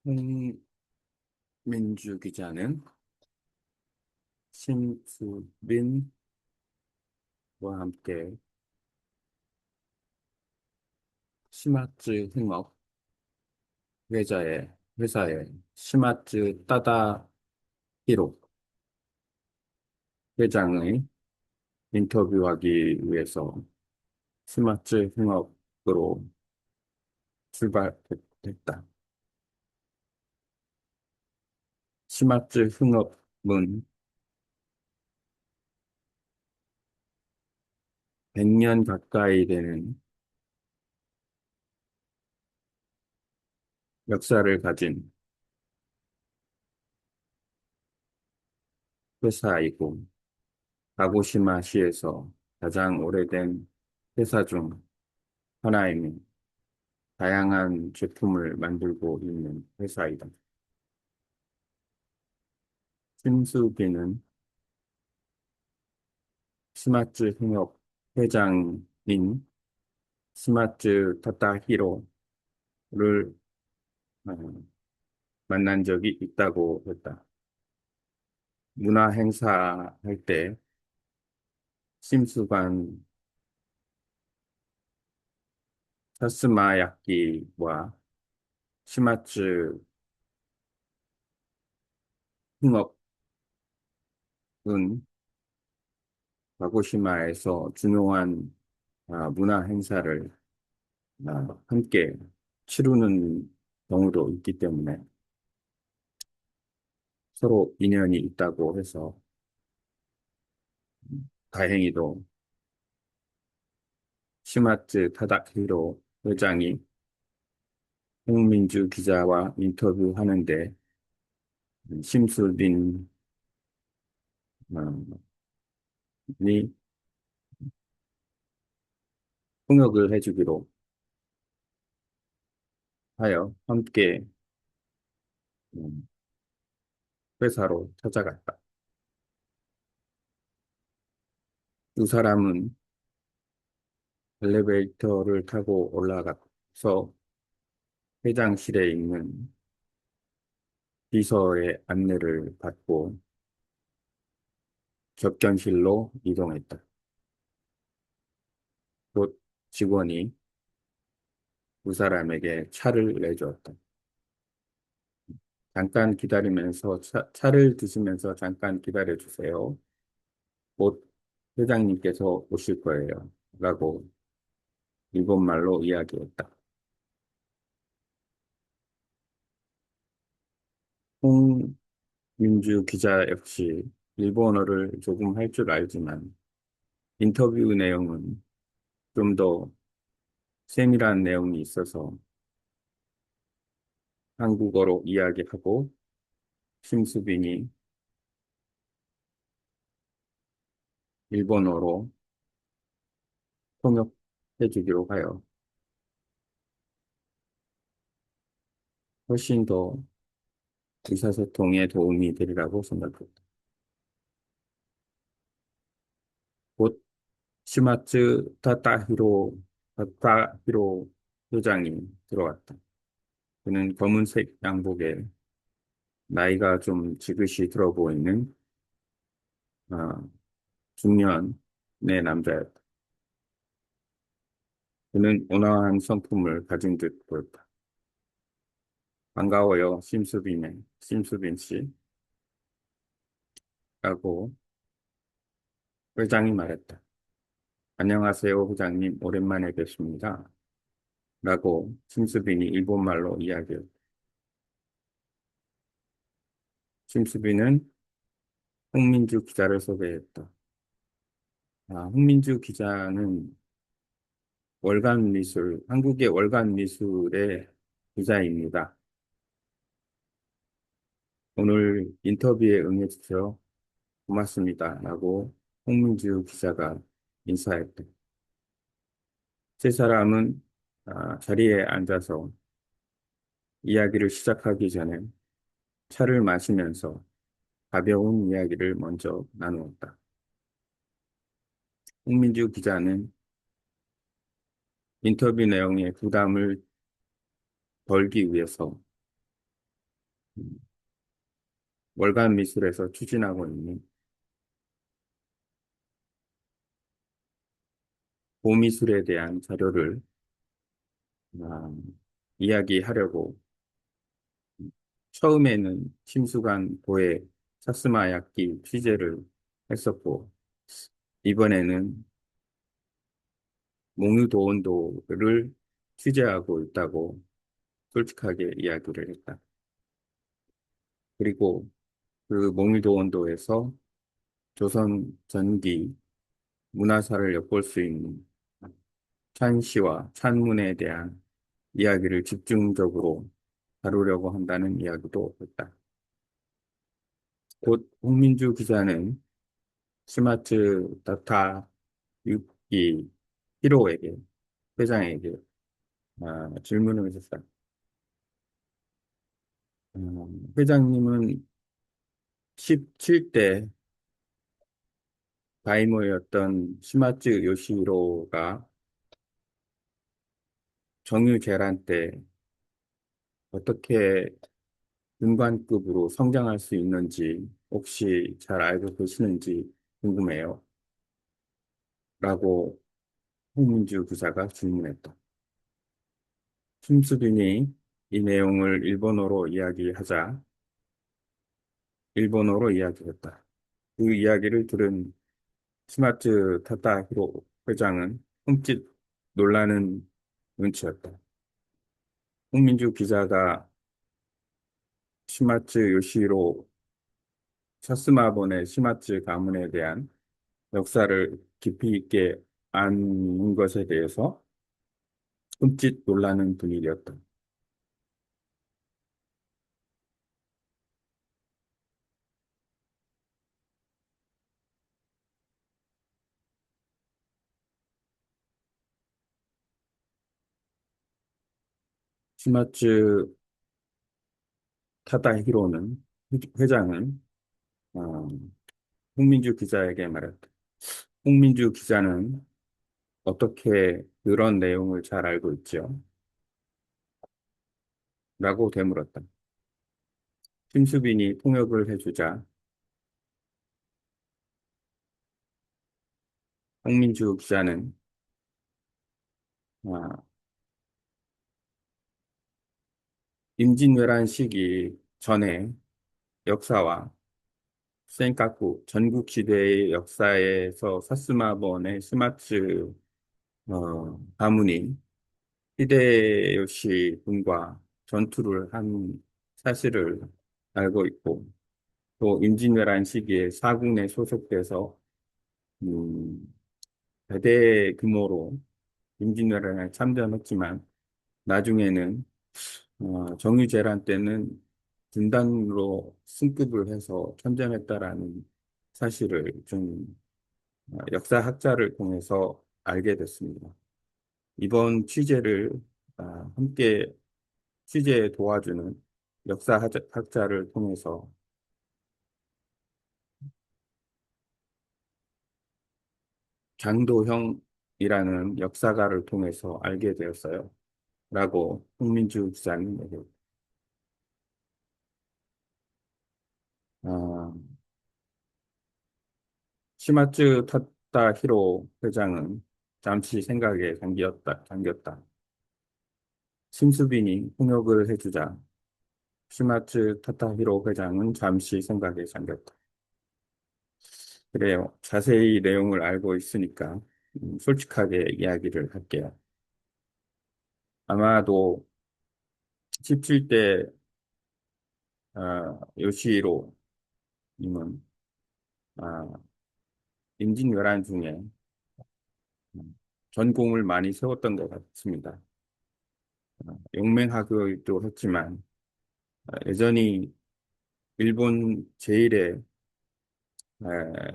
홍민주 기자는 심수빈과 함께 시마츠 흥업 회사의 시마츠 따다 히로 회장의 인터뷰하기 위해서 시마츠 흥업으로 출발했다. 시마츠 흥업은 100년 가까이 되는 역사를 가진 회사이고, 가고시마시에서 가장 오래된 회사 중 하나이며 다양한 제품을 만들고 있는 회사이다. 심수빈은 스마트 흥업 회장인 스마트 타타히로를 어, 만난 적이 있다고 했다. 문화 행사 할 때 심수관 사스마야키와 스마트 흥업은 가고시마에서 중요한 문화 행사를 함께 치르는 경우도 있기 때문에 서로 인연이 있다고 해서 다행히도 시마츠 타다히로 회장이 홍민주 기자와 인터뷰하는데 심수빈이 통역을 해주기로 하여 함께 음, 회사로 찾아갔다. 두 사람은 엘리베이터를 타고 올라가서 회장실에 있는 비서의 안내를 받고 접견실로 이동했다. 곧 직원이 두 사람에게 차를 내주었다. 잠깐 기다리면서 차를 드시면서 잠깐 기다려 주세요. 곧 회장님께서 오실 거예요. 라고 일본말로 이야기했다. 홍윤주 기자 역시 일본어를 조금 할 줄 알지만 인터뷰 내용은 좀 더 세밀한 내용이 있어서 한국어로 이야기하고 심수빈이 일본어로 통역해 주기로 하여 훨씬 더 의사소통에 도움이 되리라고 생각합니다. 곧 시마츠 타타히로 회장이 들어왔다. 그는 검은색 양복에 나이가 좀 지긋이 들어 보이는 아, 중년의 남자였다. 그는 온화한 성품을 가진 듯 보였다. 반가워요, 심수빈 씨라고 회장이 말했다. 안녕하세요, 회장님. 오랜만에 뵙습니다. 라고 심수빈이 일본말로 이야기했다. 심수빈은 홍민주 기자를 소개했다. 홍민주 기자는 한국의 월간 미술의 기자입니다. 오늘 인터뷰에 응해주셔서 고맙습니다. 라고 홍민주 기자가 인사했다. 세 사람은 자리에 앉아서 이야기를 시작하기 전에 차를 마시면서 가벼운 이야기를 먼저 나누었다. 홍민주 기자는 인터뷰 내용에 부담을 덜기 위해서 월간 미술에서 추진하고 있는 보미술에 대한 자료를 아, 이야기하려고 처음에는 심수관 고의 사스마 약기 취재를 했었고 이번에는 몽유도원도를 취재하고 있다고 솔직하게 이야기를 했다. 그리고 그 몽유도원도에서 조선 전기 문화사를 엿볼 수 있는 찬시와 찬문에 대한 이야기를 집중적으로 다루려고 한다는 이야기도 했다. 곧 홍민주 기자는 스마트 다타 6기 히로에게, 회장에게 질문을 했다. 회장님은 17대 다이모였던 시마츠 요시히로가 정유재란 때 어떻게 군관급으로 성장할 수 있는지 혹시 잘 알고 계시는지 궁금해요. 라고 홍민주 기자가 질문했다. 심수빈이 이 내용을 일본어로 이야기했다. 그 이야기를 들은 스마트 타다히로 회장은 흠칫 놀라는 눈치였다. 홍민주 기자가 시마츠 요시히로 사스마본의 시마츠 가문에 대한 역사를 깊이 있게 아는 것에 대해서 흠칫 놀라는 분위기였다. 시마츠 타다히로는 회장은 어, 홍민주 기자에게 말했다. 홍민주 기자는 어떻게 그런 내용을 잘 알고 있죠? 라고 되물었다. 심수빈이 통역을 해주자 홍민주 기자는 아, 임진왜란 시기 전에 역사와 센카쿠 전국시대의 역사에서 사스마번의 스마츠 가문이 히데요시 군과 전투를 한 사실을 알고 있고 또 임진왜란 시기에 사군에 소속돼서 음, 대대 규모로 임진왜란에 참전했지만 나중에는 정유재란 때는 군단으로 승급을 해서 참전했다라는 사실을 좀 역사학자를 통해서 알게 됐습니다. 이번 취재를 함께 취재에 도와주는 역사학자를 통해서 장도형이라는 역사가를 통해서 알게 되었어요. 라고 홍민주 기자님에게 아, 시마츠 타다 히로 회장은 잠시 생각에 잠겼다. 심수빈이 통역을 해주자 시마츠 타다 히로 회장은 잠시 생각에 잠겼다. 그래요. 자세히 내용을 알고 있으니까 솔직하게 이야기를 할게요. 아마도 17대 요시히로 님은 아, 임진왜란 중에 전공을 많이 세웠던 것 같습니다. 용맹하기도 했지만 여전히 일본 제1의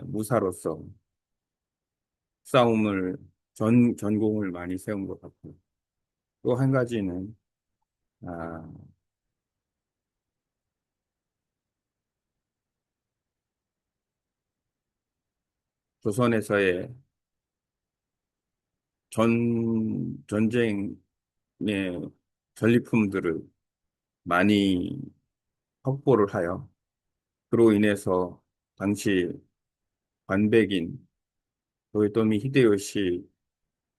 무사로서 싸움을 전공을 많이 세운 것 같고 또 한 가지는 아, 조선에서의 전쟁의 전리품들을 많이 확보를 하여 그로 인해서 당시 관백인 도요토미 히데요시,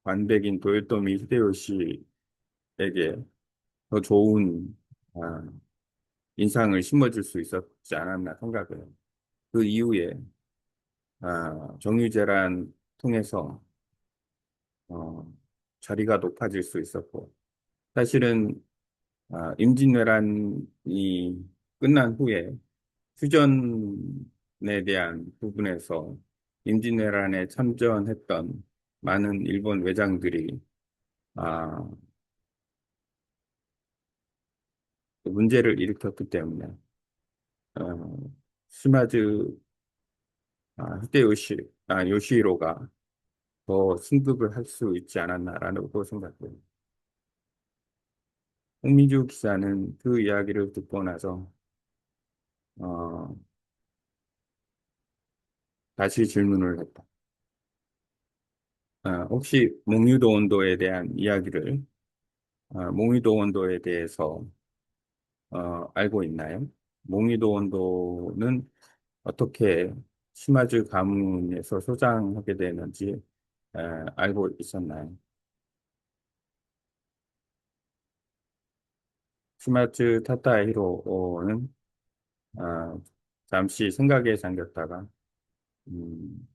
관백인 도요토미 히데요시에게 더 좋은 아, 인상을 심어줄 수 있었지 않았나 생각해요. 그 이후에 정유재란 통해서 어, 자리가 높아질 수 있었고, 사실은 임진왜란이 끝난 후에 휴전에 대한 부분에서 임진왜란에 참전했던 많은 일본 외장들이 아, 문제를 일으켰기 때문에 어, 시마즈 히데요시 요시히로가 더 승급을 할 수 있지 않았나라고 생각해요. 홍민주 기자는 그 이야기를 듣고 나서 어, 다시 질문을 했다. 혹시 몽유도 원도에 대한 이야기를 몽유도 원도에 대해서 알고 있나요? 몽유도 원도는 어떻게 시마즈 가문에서 소장하게 되는지 에, 알고 있었나요? 시마츠 타타히로는 어, 잠시 생각에 잠겼다가 음,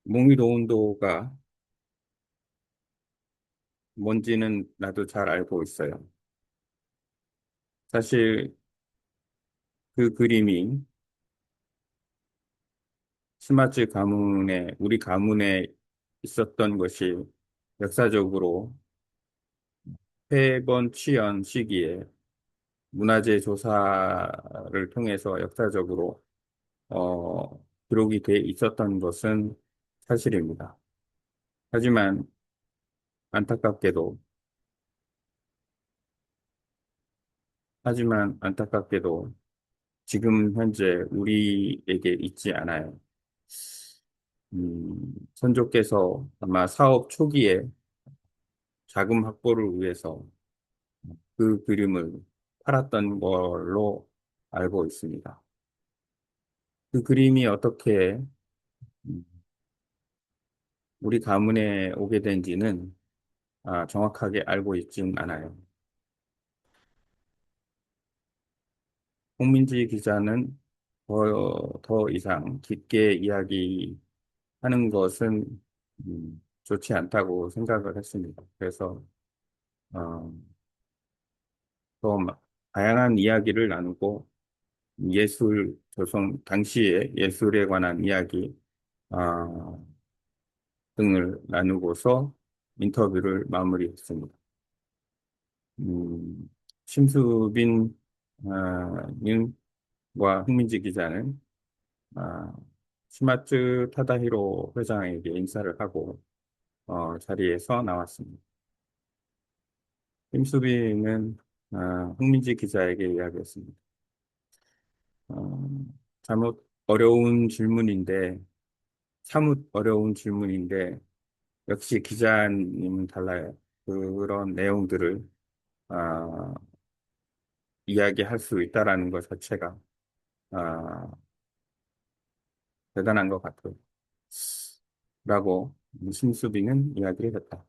몽유도 원도가 뭔지는 나도 잘 알고 있어요. 사실 그 그림이 스마트 가문에, 우리 가문에 있었던 것이 역사적으로 폐번 취연 시기에 문화재 조사를 통해서 역사적으로 기록이 돼 있었던 것은 사실입니다. 하지만 안타깝게도, 안타깝게도 지금 현재 우리에게 있지 않아요. 선조께서 아마 사업 초기에 자금 확보를 위해서 그 그림을 팔았던 걸로 알고 있습니다. 그 그림이 어떻게 음, 우리 가문에 오게 된지는 정확하게 알고 있진 않아요. 홍민지 기자는 더 이상 깊게 이야기하는 것은 좋지 않다고 생각을 했습니다. 그래서 어, 다양한 이야기를 나누고 당시의 예술에 관한 이야기 어, 등을 나누고서 인터뷰를 마무리했습니다. 심수빈 님과 흥민지 기자는 아, 시마츠 타다히로 회장에게 인사를 하고 자리에서 나왔습니다. 심수빈은 흥민지 기자에게 이야기했습니다. 어, 잘못 어려운 질문인데, 사뭇 어려운 질문인데, 역시 기자님은 달라요. 그런 내용들을 아, 이야기할 수 있다라는 것 자체가 아, 대단한 것 같아요. 라고 심수빈은 이야기를 했다.